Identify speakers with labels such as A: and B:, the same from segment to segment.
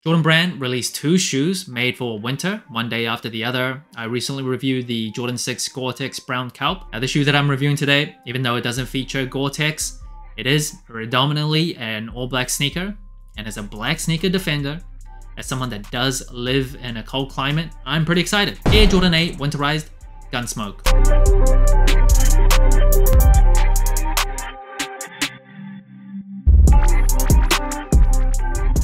A: Jordan Brand released 2 shoes made for winter, one day after the other. I recently reviewed the Jordan 6 Gore-Tex Brown Kelp. Now the shoe that I'm reviewing today, even though it doesn't feature Gore-Tex, it is predominantly an all-black sneaker, and as a black sneaker defender, as someone that does live in a cold climate, I'm pretty excited. Air Jordan 8 Winterized Gunsmoke.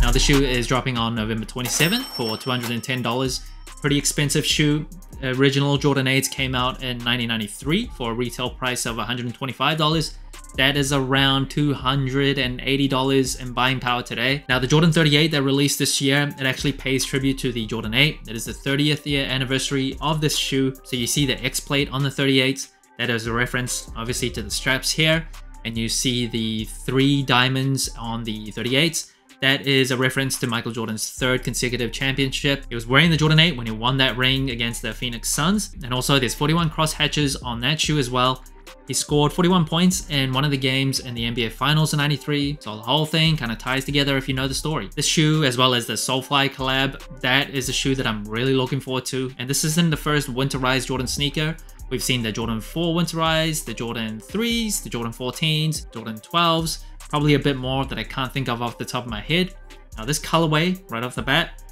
A: Now the shoe is dropping on November 27th for $210. Pretty expensive shoe. Original Jordan 8s came out in 1993 for a retail price of $125. That is around $280 in buying power today. Now the Jordan 38 that released this year, it actually pays tribute to the Jordan 8. It is the 30th year anniversary of this shoe. So you see the X plate on the 38s. That is a reference obviously to the straps here. And you see the 3 diamonds on the 38s. That is a reference to Michael Jordan's 3rd consecutive championship. He was wearing the Jordan 8 when he won that ring against the Phoenix Suns. And also there's 41 cross hatches on that shoe as well. He scored 41 points in one of the games in the NBA Finals in '93. So the whole thing kind of ties together if you know the story. This shoe, as well as the Soulfly collab, that is a shoe that I'm really looking forward to. And this isn't the first winterized Jordan sneaker. We've seen the Jordan 4 winterized, the Jordan 3s, the Jordan 14s, Jordan 12s, probably a bit more that I can't think of off the top of my head. Now this colorway, right off the bat,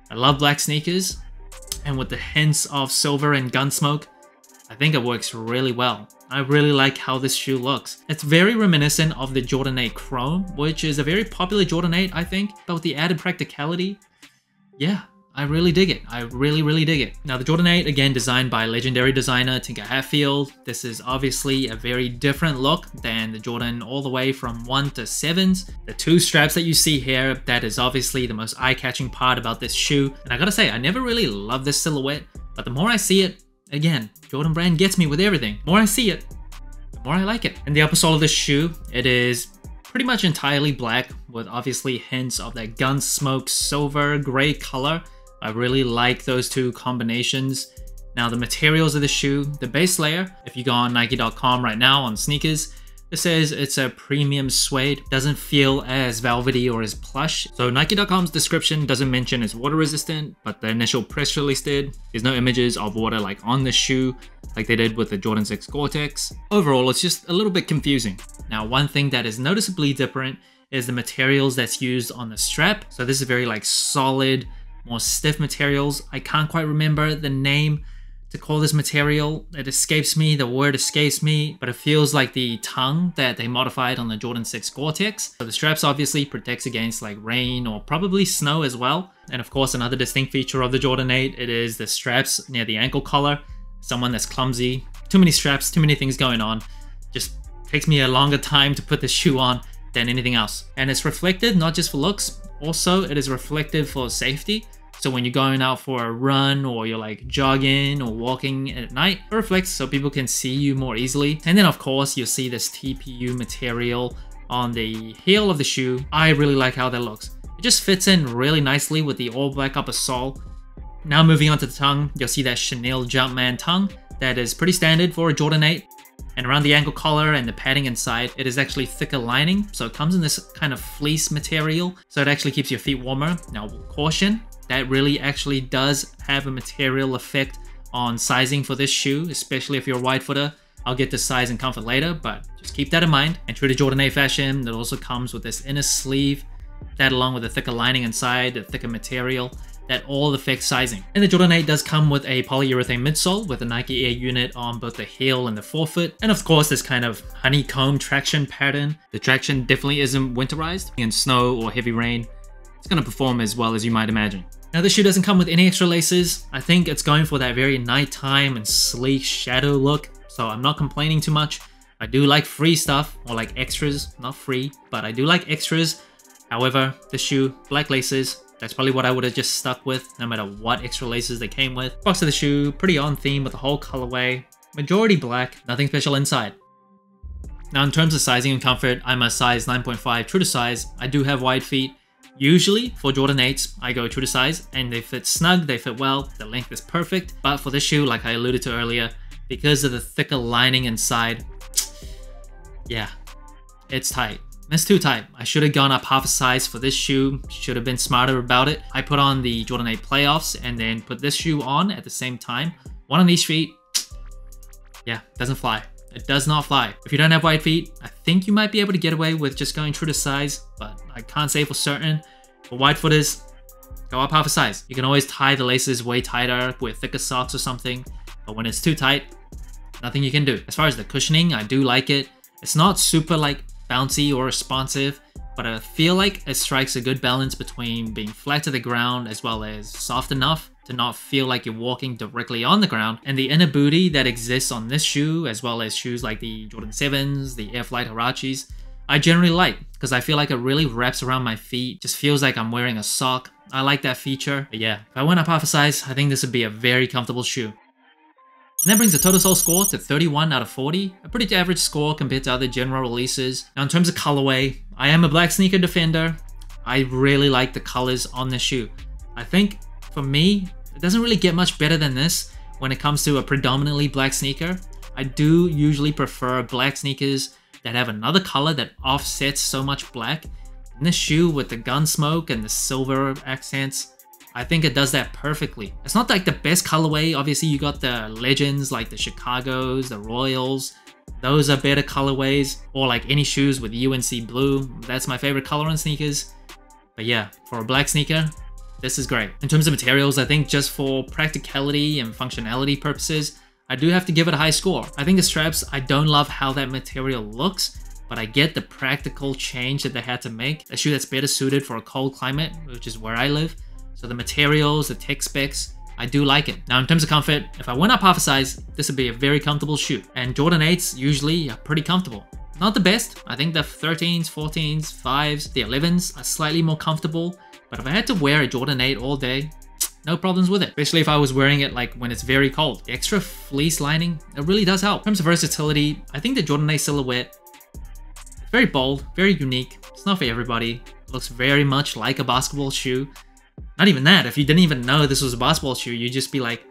A: I love black sneakers, and with the hints of silver and Gunsmoke, I think it works really well. I really like how this shoe looks. It's very reminiscent of the Jordan 8 Chrome, which is a very popular Jordan 8, I think, but with the added practicality, yeah, I really dig it. I really dig it. Now the Jordan 8, again, designed by legendary designer Tinker Hatfield. This is obviously a very different look than the Jordan all the way from 1 to 7s. The 2 straps that you see here, that is obviously the most eye-catching part about this shoe. And I gotta say, I never really loved this silhouette, but the more I see it, again, Jordan Brand gets me with everything. The more I see it, the more I like it. And the upper sole of this shoe, it is pretty much entirely black with obviously hints of that Gunsmoke silver gray color. I really like those 2 combinations. Now the materials of the shoe, the base layer, if you go on Nike.com right now on sneakers, it says it's a premium suede. Doesn't feel as velvety or as plush. So Nike.com's description doesn't mention it's water resistant, but the initial press release did. There's no images of water like on the shoe, like they did with the Jordan 6 Gore-Tex. Overall, it's just a little bit confusing. Now, one thing that is noticeably different is the materials that's used on the strap. So this is very like solid, more stiff materials. I can't quite remember the name to call this material. It escapes me, the word escapes me, but it feels like the tongue that they modified on the Jordan 6 Gore-Tex. So the straps obviously protects against like rain or probably snow as well. And of course, another distinct feature of the Jordan 8, it is the straps near the ankle collar. Someone that's clumsy, too many straps, too many things going on. Just takes me a longer time to put this shoe on than anything else. And it's reflective, not just for looks, also it is reflective for safety. So when you're going out for a run or you're like jogging or walking at night, it reflects so people can see you more easily. And then of course, you'll see this TPU material on the heel of the shoe. I really like how that looks. It just fits in really nicely with the all black upper sole. Now moving on to the tongue, you'll see that Chanel Jumpman tongue. That is pretty standard for a Jordan 8. And around the ankle collar and the padding inside, it is actually thicker lining. So it comes in this kind of fleece material. So it actually keeps your feet warmer. Now caution, that really actually does have a material effect on sizing for this shoe, especially if you're a wide footer. I'll get to size and comfort later, but just keep that in mind. And true to Jordan 8 fashion, it also comes with this inner sleeve, that along with the thicker lining inside, the thicker material, that all affects sizing. And the Jordan 8 does come with a polyurethane midsole with a Nike Air unit on both the heel and the forefoot. And of course, this kind of honeycomb traction pattern. The traction definitely isn't winterized. In snow or heavy rain, it's gonna perform as well as you might imagine. Now this shoe doesn't come with any extra laces. I think it's going for that very nighttime and sleek shadow look, so I'm not complaining too much. I do like free stuff, or like extras, not free, but I do like extras. However, the shoe, black laces, that's probably what I would have just stuck with, no matter what extra laces they came with. Box of the shoe, pretty on theme with the whole colorway. Majority black, nothing special inside. Now in terms of sizing and comfort, I'm a size 9.5 true to size. I do have wide feet. Usually for Jordan 8s, I go true to size and they fit snug, they fit well, the length is perfect. But for this shoe, like I alluded to earlier, because of the thicker lining inside, yeah, it's tight. It's too tight. I should have gone up half a size for this shoe. Should have been smarter about it. I put on the Jordan 8 playoffs and then put this shoe on at the same time. One on each feet. Yeah, doesn't fly. It does not fly. If you don't have wide feet, I think you might be able to get away with just going true to size, but I can't say for certain. For wide footers, go up half a size. You can always tie the laces way tighter with thicker socks or something, but when it's too tight, nothing you can do. As far as the cushioning, I do like it. It's not super like bouncy or responsive, but I feel like it strikes a good balance between being flat to the ground as well as soft enough to not feel like you're walking directly on the ground. And the inner booty that exists on this shoe, as well as shoes like the Jordan 7s, the Air Flight Huaraches, I generally like because I feel like it really wraps around my feet. Just feels like I'm wearing a sock. I like that feature. But yeah, if I went up half a size, I think this would be a very comfortable shoe. And that brings the total sole score to 31 out of 40, a pretty average score compared to other general releases. Now in terms of colorway, I am a black sneaker defender. I really like the colors on this shoe. I think for me, it doesn't really get much better than this when it comes to a predominantly black sneaker. I do usually prefer black sneakers that have another color that offsets so much black. And this shoe with the Gunsmoke and the silver accents, I think it does that perfectly. It's not like the best colorway. Obviously, you got the legends like the Chicagos, the Royals. Those are better colorways. Or like any shoes with UNC blue. That's my favorite color on sneakers. But yeah, for a black sneaker, this is great. In terms of materials, I think just for practicality and functionality purposes, I do have to give it a high score. I think the straps, I don't love how that material looks, but I get the practical change that they had to make. A shoe that's better suited for a cold climate, which is where I live. So the materials, the tech specs, I do like it. Now in terms of comfort, if I went up half a size, this would be a very comfortable shoe. And Jordan 8s usually are pretty comfortable. Not the best. I think the 13s, 14s, 5s, the 11s are slightly more comfortable. But if I had to wear a Jordan 8 all day, no problems with it. Especially if I was wearing it like when it's very cold. The extra fleece lining, it really does help. In terms of versatility, I think the Jordan 8 silhouette, very bold, very unique. It's not for everybody. It looks very much like a basketball shoe. Not even that, if you didn't even know this was a basketball shoe, you'd just be like,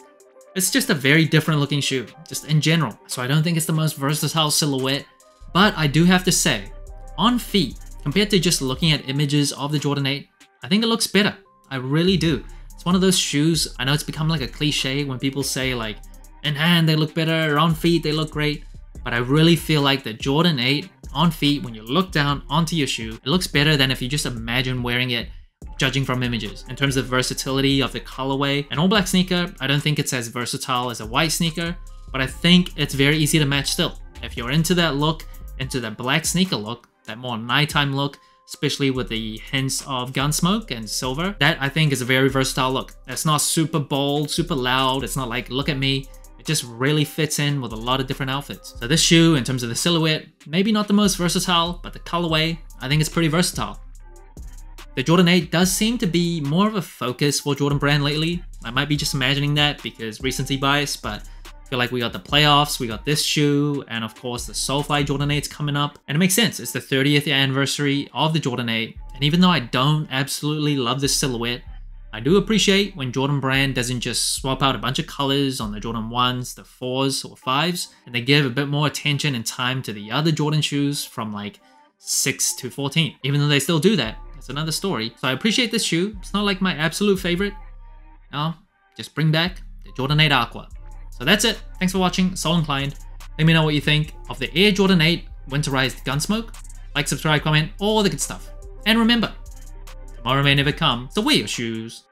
A: it's just a very different looking shoe, just in general. So I don't think it's the most versatile silhouette, but I do have to say, on feet, compared to just looking at images of the Jordan 8, I think it looks better. I really do. It's one of those shoes, I know it's become like a cliche when people say like, in hand they look better, on feet they look great, but I really feel like the Jordan 8 on feet, when you look down onto your shoe, it looks better than if you just imagine wearing it judging from images. In terms of versatility of the colorway, an all black sneaker, I don't think it's as versatile as a white sneaker, but I think it's very easy to match still. If you're into that look, into the black sneaker look, that more nighttime look, especially with the hints of Gunsmoke and silver, that I think is a very versatile look. It's not super bold, super loud, it's not like, look at me. It just really fits in with a lot of different outfits. So this shoe, in terms of the silhouette, maybe not the most versatile, but the colorway, I think it's pretty versatile. The Jordan 8 does seem to be more of a focus for Jordan Brand lately. I might be just imagining that because recency bias, but I feel like we got the playoffs, we got this shoe, and of course the Soulfly Jordan 8's coming up. And it makes sense, it's the 30th anniversary of the Jordan 8, and even though I don't absolutely love this silhouette, I do appreciate when Jordan Brand doesn't just swap out a bunch of colors on the Jordan 1s, the 4s or 5s, and they give a bit more attention and time to the other Jordan shoes from like 6 to 14. Even though they still do that, it's another story. So I appreciate this shoe. It's not like my absolute favorite. No, just bring back the Jordan 8 Aqua. So that's it. Thanks for watching. Soul Inclined. Let me know what you think of the Air Jordan 8 Winterized Gunsmoke. Like, subscribe, comment, all the good stuff. And remember, tomorrow may never come, so wear your shoes.